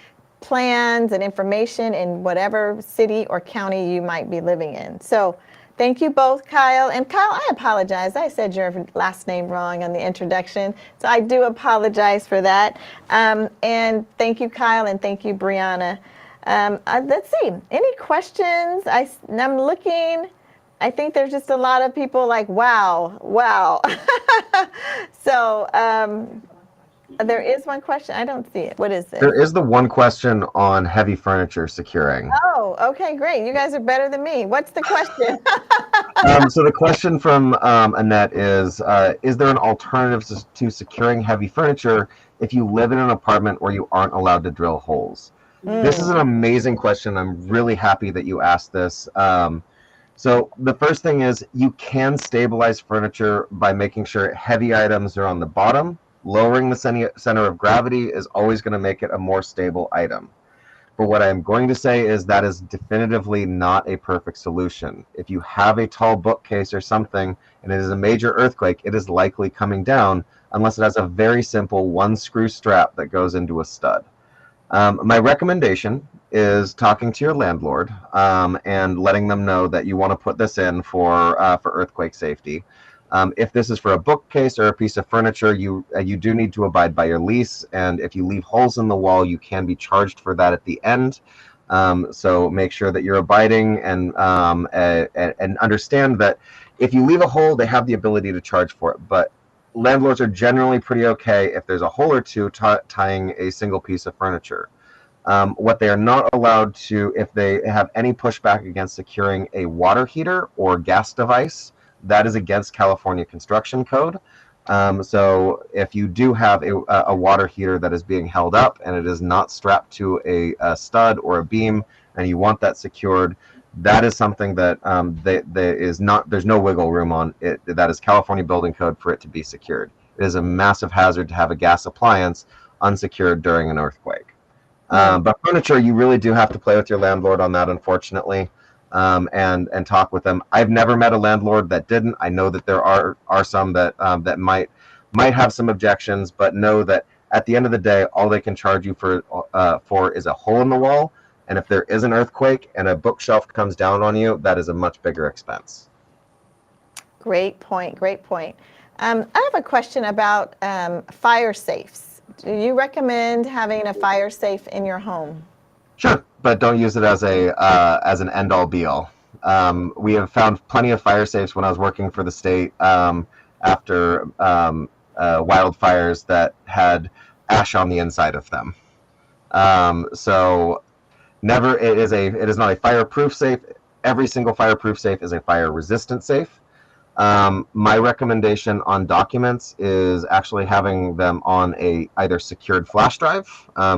plans and information in whatever city or county you might be living in. So thank you both, Kyle. And Kyle, I apologize. I said your last name wrong on the introduction, so I do apologize for that. And thank you, Kyle, and thank you, Brianna. Let's see. Any questions? I'm looking. I think there's just a lot of people like, wow, wow. So there is one question. I don't see it. What is it? There is the one question on heavy furniture securing. Oh, okay, great. You guys are better than me. What's the question? So the question from Annette is there an alternative to securing heavy furniture if you live in an apartment where you aren't allowed to drill holes? This is an amazing question. I'm really happy that you asked this. So the first thing is you can stabilize furniture by making sure heavy items are on the bottom. Lowering the center of gravity is always going to make it a more stable item. But what I'm going to say is that is definitively not a perfect solution. If you have a tall bookcase or something and it is a major earthquake, it is likely coming down unless it has a very simple one screw strap that goes into a stud. My recommendation is talking to your landlord and letting them know that you want to put this in for earthquake safety. If this is for a bookcase or a piece of furniture, you do need to abide by your lease, and if you leave holes in the wall, you can be charged for that at the end. So make sure that you're abiding and understand that if you leave a hole, they have the ability to charge for it. But landlords are generally pretty okay if there's a hole or two tying a single piece of furniture. What they are not allowed to, if they have any pushback against securing a water heater or gas device, that is against California construction code. So if you do have a water heater that is being held up and it is not strapped to a stud or a beam and you want that secured, that is something that there's no wiggle room on it. That is California building code for it to be secured. It is a massive hazard to have a gas appliance unsecured during an earthquake. But furniture, you really do have to play with your landlord on that, unfortunately. And talk with them. I've never met a landlord that didn't. I know that there are some that that might have some objections, but know that at the end of the day, all they can charge you for is a hole in the wall. And if there is an earthquake and a bookshelf comes down on you, that is a much bigger expense. Great point. Great point. I have a question about fire safes. Do you recommend having a fire safe in your home? Sure, but don't use it as an end-all be-all. We have found plenty of fire safes when I was working for the state after wildfires that had ash on the inside of them. So never, it is not a fireproof safe. Every single fireproof safe is a fire-resistant safe. My recommendation on documents is actually having them on a either secured flash drive,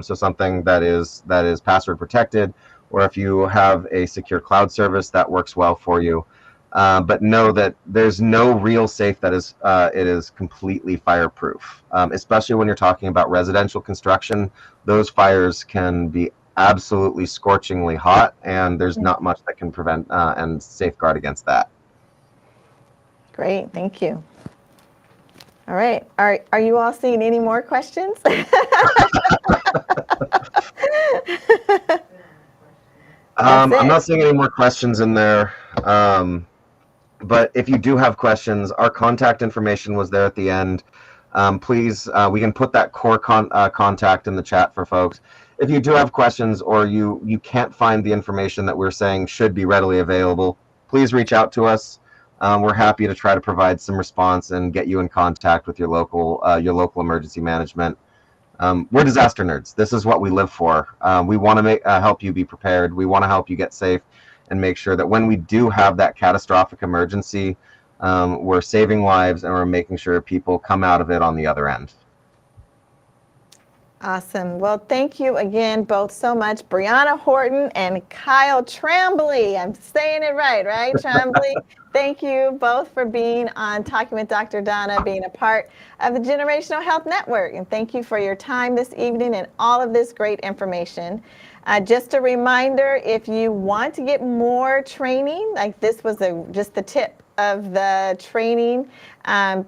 so something that is password protected, or if you have a secure cloud service, that works well for you. But know that there's no real safe that is completely fireproof, especially when you're talking about residential construction. Those fires can be absolutely scorchingly hot, and there's not much that can prevent and safeguard against that. Great, thank you. All right, are you all seeing any more questions? I'm not seeing any more questions in there. But if you do have questions, our contact information was there at the end. Please, we can put that core contact in the chat for folks. If you do have questions or you can't find the information that we're saying should be readily available, please reach out to us. We're happy to try to provide some response and get you in contact with your local emergency management. We're disaster nerds. This is what we live for. We want to help you be prepared. We want to help you get safe and make sure that when we do have that catastrophic emergency, we're saving lives and we're making sure people come out of it on the other end. Awesome. Well, thank you again both so much, Brianna Horton and Kyle Tremblay. I'm saying it right, Tremblay? Thank you both for being on Talking with Dr. Donna, being a part of the Generational Health Network. And thank you for your time this evening and all of this great information. Just a reminder, if you want to get more training, like this was just the tip of the training,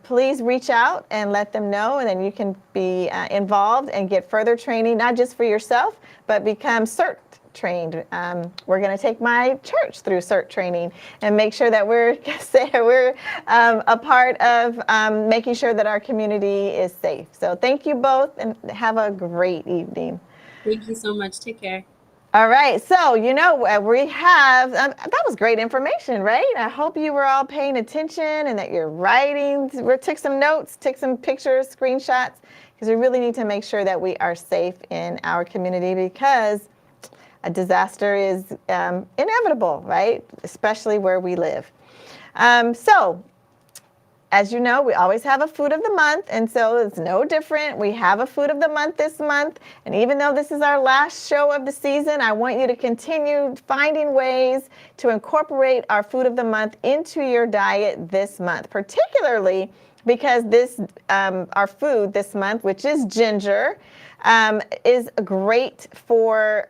please reach out and let them know, and then you can be involved and get further training, not just for yourself, but become CERT trained. We're going to take my church through CERT training and make sure that we're a part of making sure that our community is safe. So thank you both and have a great evening. Thank you so much. Take care. All right, so we have, that was great information, right? I hope you were all paying attention and that you're writing, took some notes, took some pictures, screenshots, because we really need to make sure that we are safe in our community because a disaster is inevitable, right? Especially where we live. So, as you know, we always have a food of the month, and so it's no different. We have a food of the month this month, and even though this is our last show of the season, I want you to continue finding ways to incorporate our food of the month into your diet this month, particularly because our food this month, which is ginger, is great for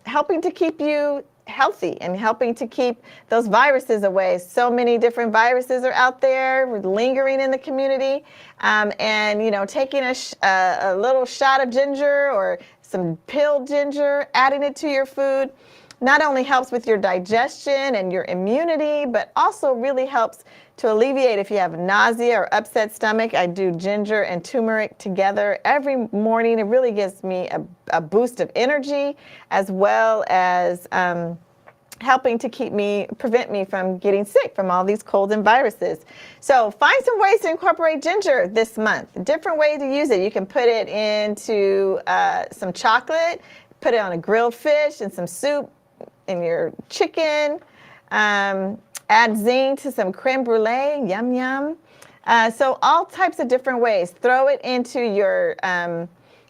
helping to keep you healthy and helping to keep those viruses away. So many different viruses are out there lingering in the community, and taking a little shot of ginger or some peeled ginger, adding it to your food, not only helps with your digestion and your immunity, but also really helps to alleviate if you have nausea or upset stomach. I do ginger and turmeric together every morning. It really gives me a boost of energy, as well as helping to prevent me from getting sick from all these colds and viruses. So find some ways to incorporate ginger this month. Different way to use it. You can put it into some chocolate, put it on a grilled fish and some soup in your chicken. Add zing to some creme brulee, yum yum. So all types of different ways. Throw it into your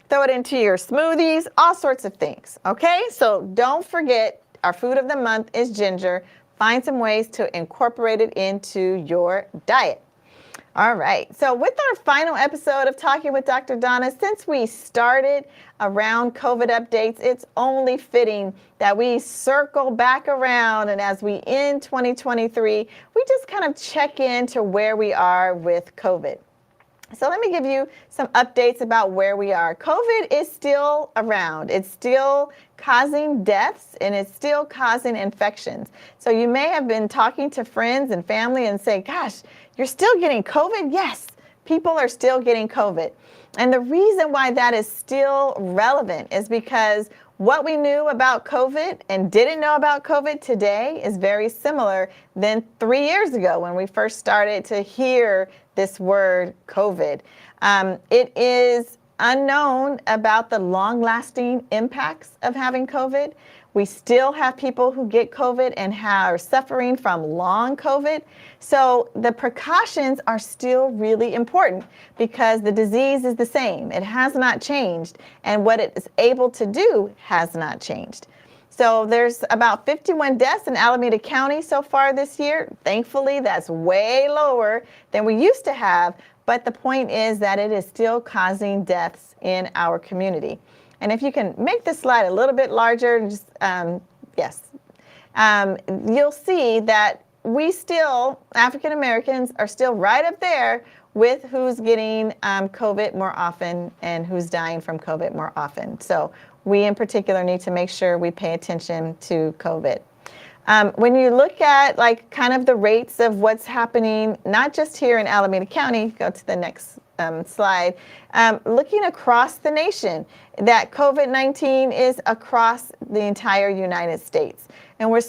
smoothies, all sorts of things. Okay, so don't forget our food of the month is ginger. Find some ways to incorporate it into your diet. All right, so with our final episode of Talking with Dr. Donna, since we started around COVID updates, it's only fitting that we circle back around, and as we end 2023, we just kind of check in to where we are with COVID. So let me give you some updates about where we are. COVID is still around. It's still causing deaths and it's still causing infections. So you may have been talking to friends and family and say, gosh, you're still getting COVID? Yes, people are still getting COVID. And the reason why that is still relevant is because what we knew about COVID and didn't know about COVID today is very similar than 3 years ago when we first started to hear this word COVID. It is unknown about the long-lasting impacts of having COVID. We still have people who get COVID and are suffering from long COVID. So the precautions are still really important because the disease is the same. It has not changed. And what it is able to do has not changed. So there's about 51 deaths in Alameda County so far this year. Thankfully, that's way lower than we used to have. But the point is that it is still causing deaths in our community. And if you can make this slide a little bit larger, just, yes, you'll see that we still, African Americans, are still right up there with who's getting COVID more often and who's dying from COVID more often. So we in particular need to make sure we pay attention to COVID. When you look at like kind of the rates of what's happening, not just here in Alameda County, go to the next slide, looking across the nation, that COVID-19 is across the entire United States. And we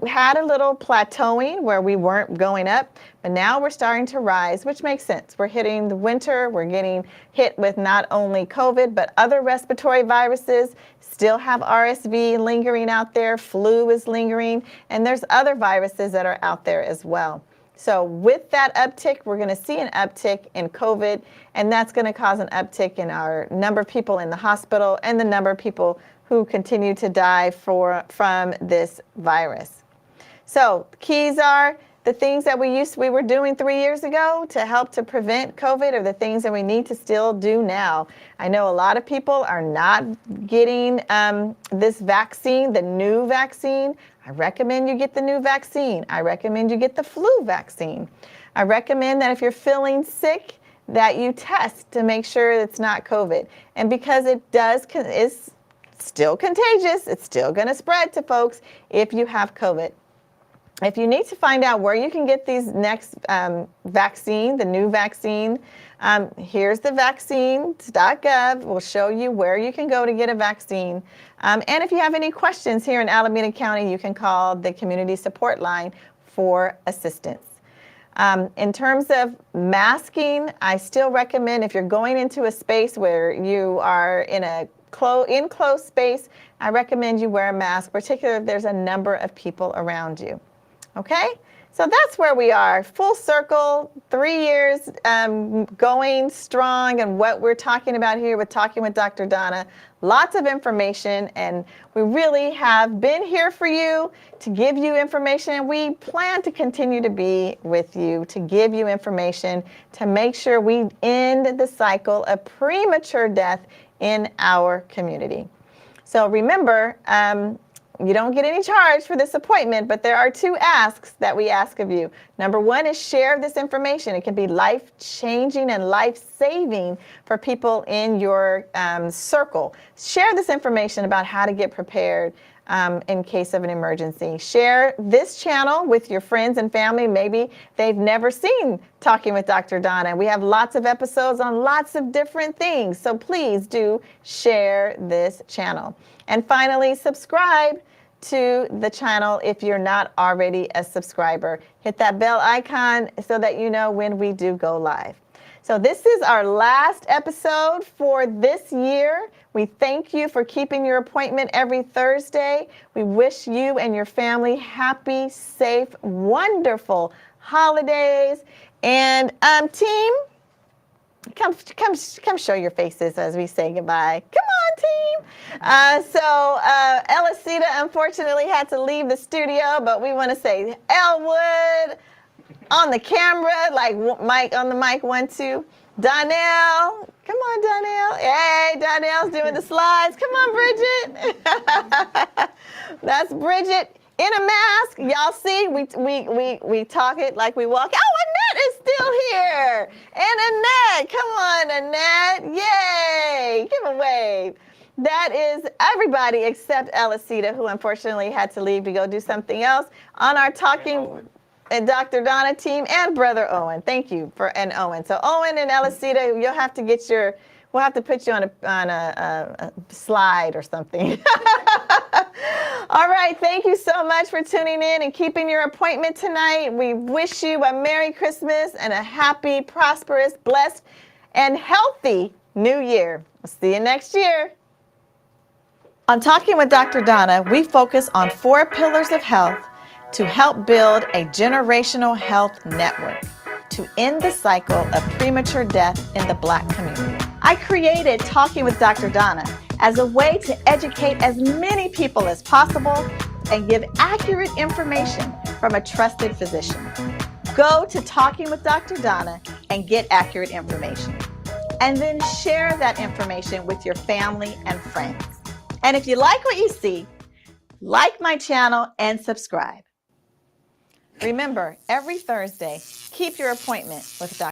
had a little plateauing where we weren't going up, but now we're starting to rise, which makes sense. We're hitting the winter, we're getting hit with not only COVID, but other respiratory viruses, still have RSV lingering out there, flu is lingering, and there's other viruses that are out there as well. So with that uptick, we're going to see an uptick in COVID, and that's going to cause an uptick in our number of people in the hospital and the number of people who continue to die from this virus. So the keys are the things that we were doing 3 years ago to help to prevent COVID are the things that we need to still do now. I know a lot of people are not getting this vaccine, the new vaccine. I recommend you get the new vaccine. I recommend you get the flu vaccine. I recommend that if you're feeling sick, that you test to make sure it's not COVID. And because it's still contagious, it's still going to spread to folks if you have COVID. If you need to find out where you can get these next vaccine, the new vaccine, here's the vaccines.gov. We'll show you where you can go to get a vaccine. And if you have any questions here in Alameda County, you can call the community support line for assistance. In terms of masking, I still recommend if you're going into a space where you are in a enclosed space, I recommend you wear a mask, particularly if there's a number of people around you. Okay, so that's where we are, full circle, 3 years going strong, and what we're talking about here with Talking with Dr. Donna, lots of information, and we really have been here for you to give you information. We plan to continue to be with you to give you information to make sure we end the cycle of premature death in our community. So remember, you don't get any charge for this appointment, but there are 2 asks that we ask of you. Number 1 is share this information. It can be life-changing and life-saving for people in your circle. Share this information about how to get prepared in case of an emergency. Share this channel with your friends and family. Maybe they've never seen Talking with Dr. Donna. We have lots of episodes on lots of different things, so please do share this channel. And finally, subscribe to the channel if you're not already a subscriber. Hit that bell icon so that you know when we do go live. So this is our last episode for this year. We thank you for keeping your appointment every Thursday. We wish you and your family happy, safe, wonderful holidays. And team, come show your faces as we say goodbye. Come on, team. So Elisita unfortunately had to leave the studio, but we want to say Elwood on the camera, like Mike on the mic, 1, 2. Donnell, come on, Donnell. Hey, Donnell's doing the slides. Come on, Bridget. That's Bridget in a mask. Y'all see, we talk it like we walk. Oh, Annette is still here. And Annette, come on, Annette. Yay. Give a wave. That is everybody except Elisita, who unfortunately had to leave to go do something else on our Talking and Dr. Donna team, and Brother Owen. Thank you and Owen. So Owen and Elisita, you'll have to we'll have to put you on a slide or something. All right, thank you so much for tuning in and keeping your appointment tonight. We wish you a Merry Christmas and a happy, prosperous, blessed, and healthy New Year. We'll see you next year. On Talking with Dr. Donna, we focus on 4 pillars of health to help build a generational health network to end the cycle of premature death in the Black community. I created Talking with Dr. Donna as a way to educate as many people as possible and give accurate information from a trusted physician. Go to Talking with Dr. Donna and get accurate information. And then share that information with your family and friends. And if you like what you see, like my channel and subscribe. Remember, every Thursday, keep your appointment with Dr.